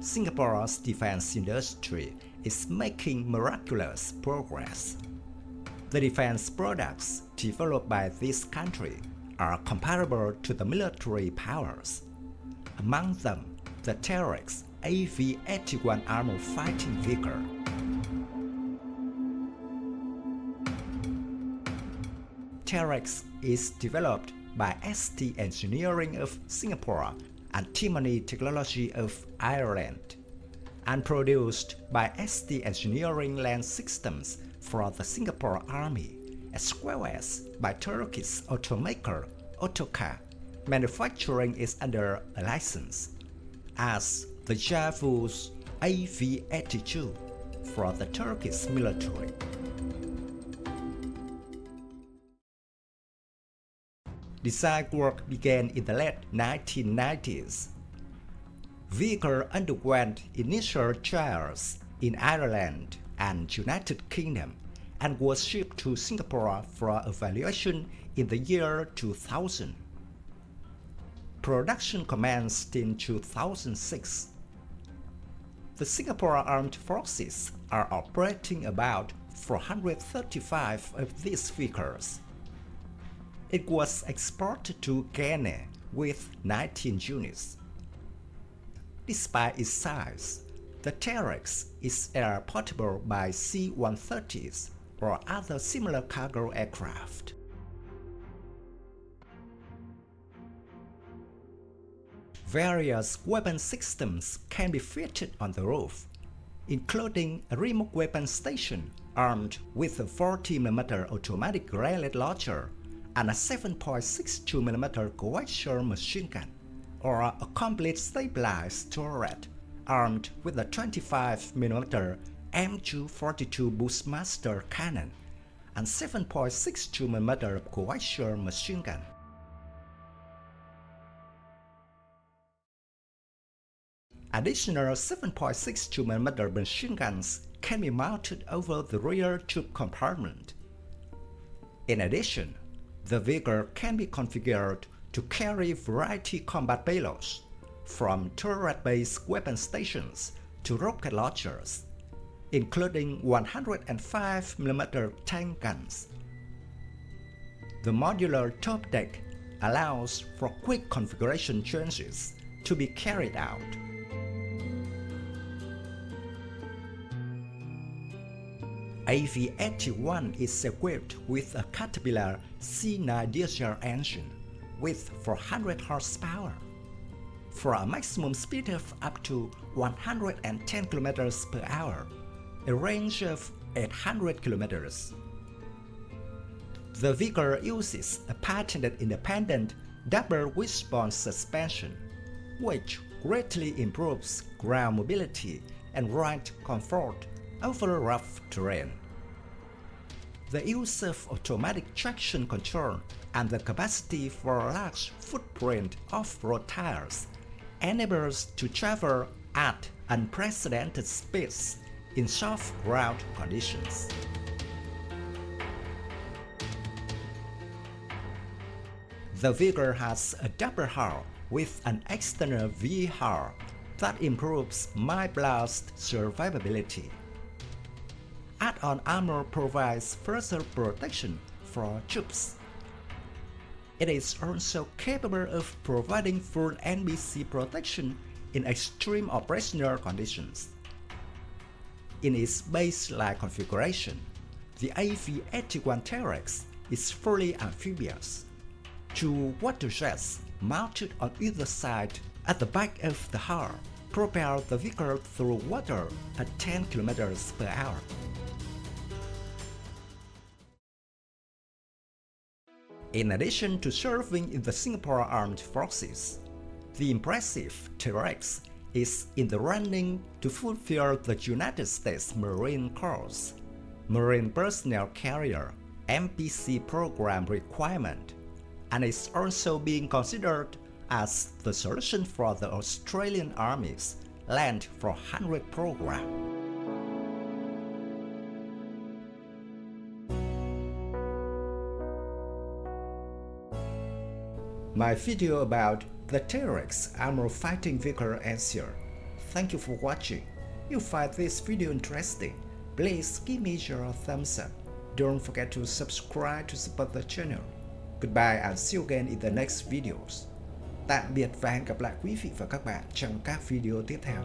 Singapore's defense industry is making miraculous progress. The defense products developed by this country are comparable to the military powers. Among them, the Terrex AV81 Armour fighting vehicle. Terrex is developed by ST Engineering of Singapore and Timony Technology of Ireland, and produced by ST Engineering Land Systems for the Singapore Army, as well as by Turkish automaker Otokar. Manufacturing is under a license, as the Javuz AV82 for the Turkish military. Design work began in the late 1990s. Vehicle underwent initial trials in Ireland and United Kingdom and was shipped to Singapore for evaluation in the year 2000. Production commenced in 2006. The Singapore Armed Forces are operating about 435 of these vehicles. It was exported to Ghana with 19 units. Despite its size, the Terrex is air-portable by C-130s or other similar cargo aircraft. Various weapon systems can be fitted on the roof, including a remote weapon station armed with a 40mm automatic grenade launcher and a 7.62mm coaxial machine gun, or a complete stabilized turret armed with a 25mm M242 Bushmaster cannon and 7.62mm coaxial machine gun. Additional 7.62mm machine guns can be mounted over the rear tube compartment. In addition, the vehicle can be configured to carry variety combat payloads, from turret-based weapon stations to rocket launchers, including 105mm tank guns. The modular top deck allows for quick configuration changes to be carried out. AV81 is equipped with a Caterpillar C9 diesel engine with 400 horsepower, for a maximum speed of up to 110 km per hour, a range of 800 km. The vehicle uses a patented independent double wishbone suspension, which greatly improves ground mobility and ride comfort over rough terrain. The use of automatic traction control and the capacity for a large footprint off-road tires enables to travel at unprecedented speeds in soft ground conditions. The vehicle has a double hull with an external V-hull that improves mine blast survivability. Add-on armor provides further protection for troops. It is also capable of providing full NBC protection in extreme operational conditions. In its baseline configuration, the AV81 Terrex is fully amphibious. Two water jets mounted on either side at the back of the hull propel the vehicle through water at 10 km per hour. In addition to serving in the Singapore Armed Forces, the impressive Terrex is in the running to fulfill the United States Marine Corps Marine Personnel Carrier (MPC) program requirement, and is also being considered as the solution for the Australian Army's Land 400 program. My video about the Terrex Armour fighting vehicle ends here. Thank you for watching. If you find this video interesting, please give me your thumbs up. Don't forget to subscribe to support the channel. Goodbye and see you again in the next videos. Tạm biệt và hẹn gặp lại quý vị và các bạn trong các video tiếp theo.